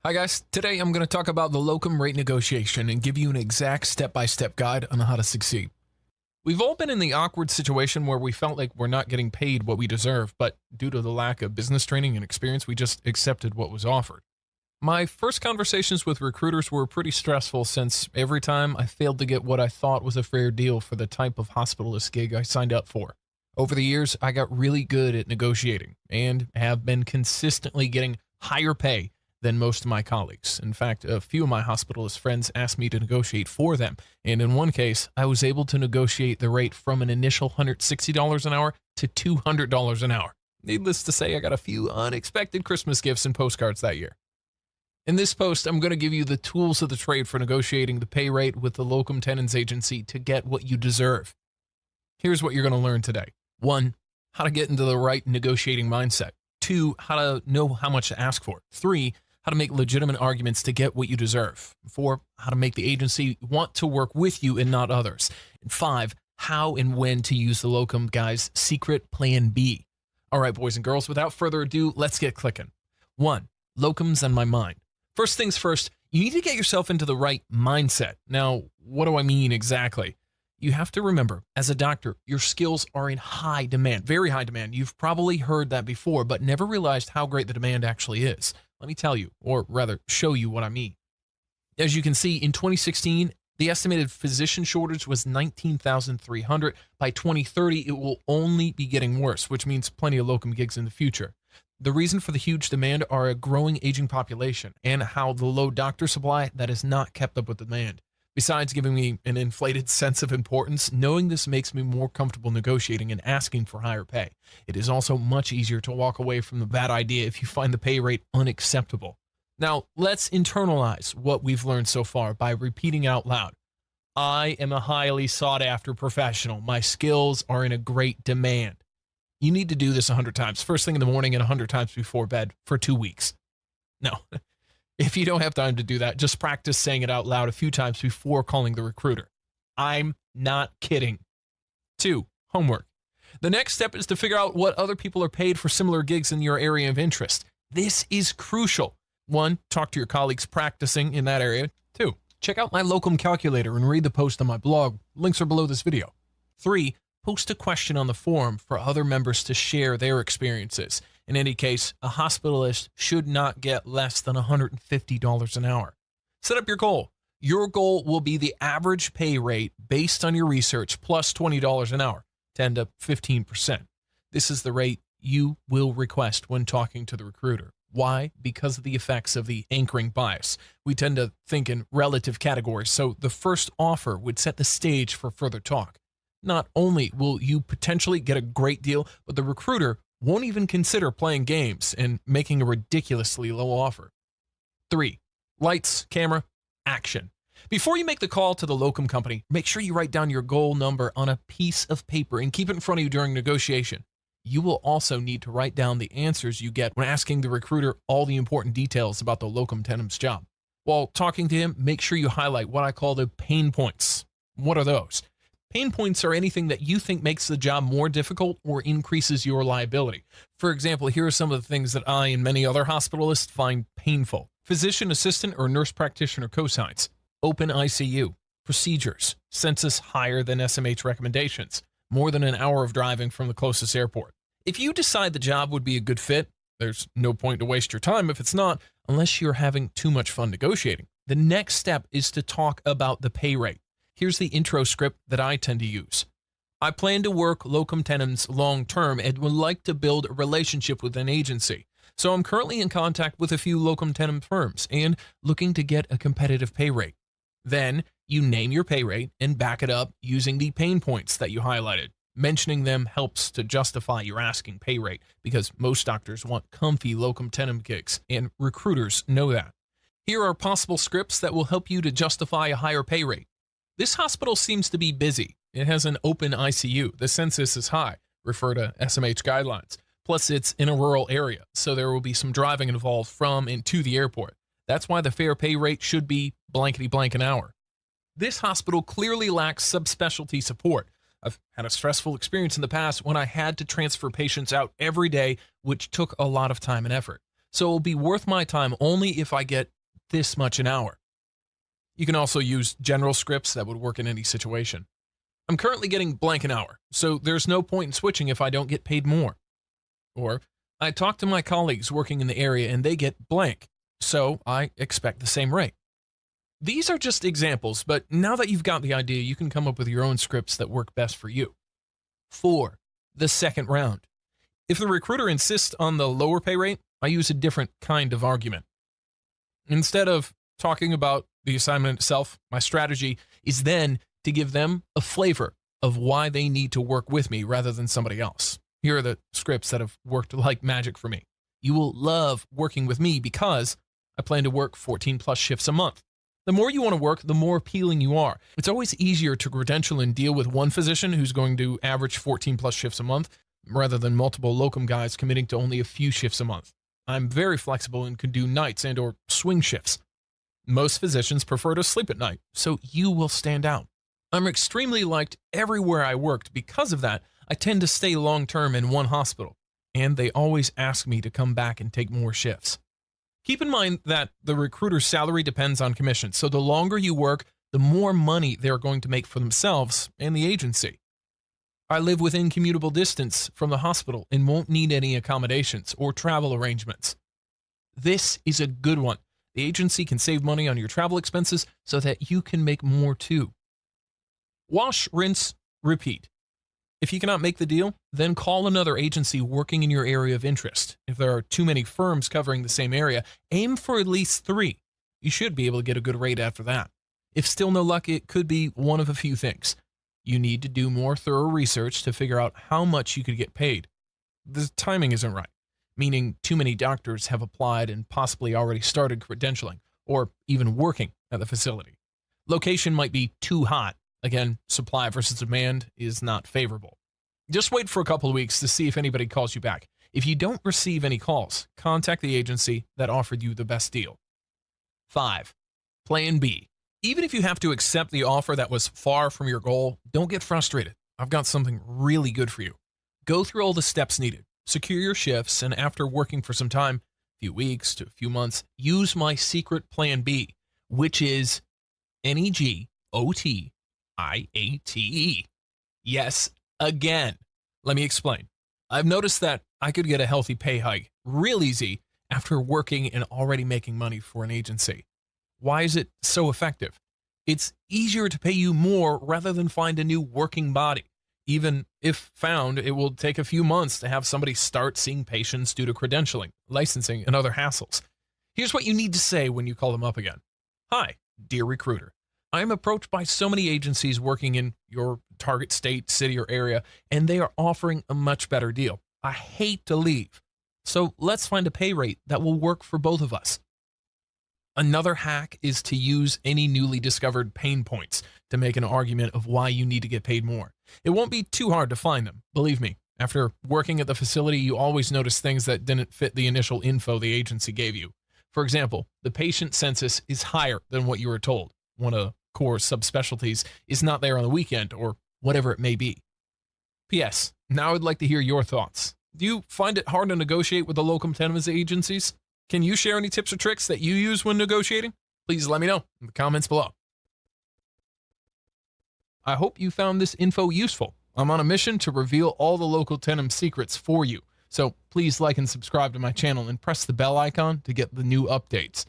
Hi guys, today I'm going to talk about the locum rate negotiation and give you an exact step-by-step guide on how to succeed. We've all been in the awkward situation where we felt like we're not getting paid what we deserve, but due to the lack of business training and experience, we just accepted what was offered. My first conversations with recruiters were pretty stressful since every time I failed to get what I thought was a fair deal for the type of hospitalist gig I signed up for. Over the years, I got really good at negotiating and have been consistently getting higher pay than most of my colleagues. In fact, a few of my hospitalist friends asked me to negotiate for them, and in one case, I was able to negotiate the rate from an initial $160 an hour to $200 an hour. Needless to say, I got a few unexpected Christmas gifts and postcards that year. In this post, I'm going to give you the tools of the trade for negotiating the pay rate with the Locum Tenens agency to get what you deserve. Here's what you're going to learn today. 1. How to get into the right negotiating mindset. 2. How to know how much to ask for. 3. How to make legitimate arguments to get what you deserve. 4. How to make the agency want to work with you and not others. And 5. How and when to use the Locum Guy's secret plan B. All right, boys and girls, without further ado, let's get clicking. 1. Locums on my mind. First things first, you need to get yourself into the right mindset. Now, what do I mean exactly? You have to remember, as a doctor, your skills are in high demand, very high demand. You've probably heard that before, but never realized how great the demand actually is. Let me tell you, or rather show you what I mean. As you can see, in 2016, the estimated physician shortage was 19,300. By 2030, it will only be getting worse, which means plenty of locum gigs in the future. The reason for the huge demand are a growing aging population and how the low doctor supply that has not kept up with demand. Besides giving me an inflated sense of importance, knowing this makes me more comfortable negotiating and asking for higher pay. It is also much easier to walk away from the bad idea if you find the pay rate unacceptable. Now, let's internalize what we've learned so far by repeating out loud. I am a highly sought-after professional. My skills are in a great demand. You need to do this 100 times, first thing in the morning and 100 times before bed for 2 weeks. No. If you don't have time to do that, just practice saying it out loud a few times before calling the recruiter. I'm not kidding. 2. Homework. The next step is to figure out what other people are paid for similar gigs in your area of interest. This is crucial. 1. Talk to your colleagues practicing in that area. 2. Check out my Locum calculator and read the post on my blog. Links are below this video. 3. Post a question on the forum for other members to share their experiences. In any case, a hospitalist should not get less than $150 an hour. Set up your goal. Your goal will be the average pay rate based on your research plus $20 an hour, 10 to 15%. This is the rate you will request when talking to the recruiter. Why? Because of the effects of the anchoring bias. We tend to think in relative categories, so the first offer would set the stage for further talk. Not only will you potentially get a great deal, but the recruiter won't even consider playing games and making a ridiculously low offer. 3. Lights, camera, action. Before you make the call to the locum company, make sure you write down your goal number on a piece of paper and keep it in front of you during negotiation. You will also need to write down the answers you get when asking the recruiter all the important details about the locum tenens job. While talking to him, make sure you highlight what I call the pain points. What are those? Pain points are anything that you think makes the job more difficult or increases your liability. For example, here are some of the things that I and many other hospitalists find painful. Physician assistant or nurse practitioner cosigns, open ICU, procedures, census higher than SMH recommendations, more than an hour of driving from the closest airport. If you decide the job would be a good fit, there's no point to waste your time if it's not, unless you're having too much fun negotiating. The next step is to talk about the pay rate. Here's the intro script that I tend to use. I plan to work locum tenens long term and would like to build a relationship with an agency. So I'm currently in contact with a few locum tenens firms and looking to get a competitive pay rate. Then you name your pay rate and back it up using the pain points that you highlighted. Mentioning them helps to justify your asking pay rate because most doctors want comfy locum tenens gigs and recruiters know that. Here are possible scripts that will help you to justify a higher pay rate. This hospital seems to be busy. It has an open ICU. The census is high. Refer to SMH guidelines. Plus, it's in a rural area, so there will be some driving involved from and to the airport. That's why the fair pay rate should be blankety blank an hour. This hospital clearly lacks subspecialty support. I've had a stressful experience in the past when I had to transfer patients out every day, which took a lot of time and effort. So it will be worth my time only if I get this much an hour. You can also use general scripts that would work in any situation. I'm currently getting blank an hour, so there's no point in switching if I don't get paid more. Or, I talk to my colleagues working in the area and they get blank, so I expect the same rate. These are just examples, but now that you've got the idea, you can come up with your own scripts that work best for you. 4. The second round. If the recruiter insists on the lower pay rate, I use a different kind of argument. Instead of talking about the assignment itself, my strategy is then to give them a flavor of why they need to work with me rather than somebody else. Here are the scripts that have worked like magic for me. You will love working with me because I plan to work 14 plus shifts a month. The more you want to work, the more appealing you are. It's always easier to credential and deal with one physician who's going to average 14 plus shifts a month rather than multiple locum guys committing to only a few shifts a month. I'm very flexible and can do nights and or swing shifts. Most physicians prefer to sleep at night, so you will stand out. I'm extremely liked everywhere I worked. Because of that, I tend to stay long-term in one hospital, and they always ask me to come back and take more shifts. Keep in mind that the recruiter's salary depends on commission, so the longer you work, the more money they're going to make for themselves and the agency. I live within commutable distance from the hospital and won't need any accommodations or travel arrangements. This is a good one. The agency can save money on your travel expenses so that you can make more too. Wash, rinse, repeat. If you cannot make the deal, then call another agency working in your area of interest. If there are too many firms covering the same area, aim for at least 3. You should be able to get a good rate after that. If still no luck, it could be one of a few things. You need to do more thorough research to figure out how much you could get paid. The timing isn't right, meaning too many doctors have applied and possibly already started credentialing or even working at the facility. Location might be too hot. Again, supply versus demand is not favorable. Just wait for a couple of weeks to see if anybody calls you back. If you don't receive any calls, contact the agency that offered you the best deal. 5. Plan B. Even if you have to accept the offer that was far from your goal, don't get frustrated. I've got something really good for you. Go through all the steps needed, secure your shifts, and after working for some time, a few weeks to a few months, use my secret plan B, which is NEGOTIATE. Yes, again. Let me explain. I've noticed that I could get a healthy pay hike real easy after working and already making money for an agency. Why is it so effective? It's easier to pay you more rather than find a new working body. Even if found, it will take a few months to have somebody start seeing patients due to credentialing, licensing, and other hassles. Here's what you need to say when you call them up again. Hi, dear recruiter. I am approached by so many agencies working in your target state, city, or area, and they are offering a much better deal. I hate to leave. So let's find a pay rate that will work for both of us. Another hack is to use any newly discovered pain points to make an argument of why you need to get paid more. It won't be too hard to find them. Believe me, after working at the facility, you always notice things that didn't fit the initial info the agency gave you. For example, the patient census is higher than what you were told. One of the core subspecialties is not there on the weekend, or whatever it may be. P.S. Now I'd like to hear your thoughts. Do you find it hard to negotiate with the locum tenens agencies? Can you share any tips or tricks that you use when negotiating? Please let me know in the comments below. I hope you found this info useful. I'm on a mission to reveal all the local tenens secrets for you. So please like and subscribe to my channel and press the bell icon to get the new updates.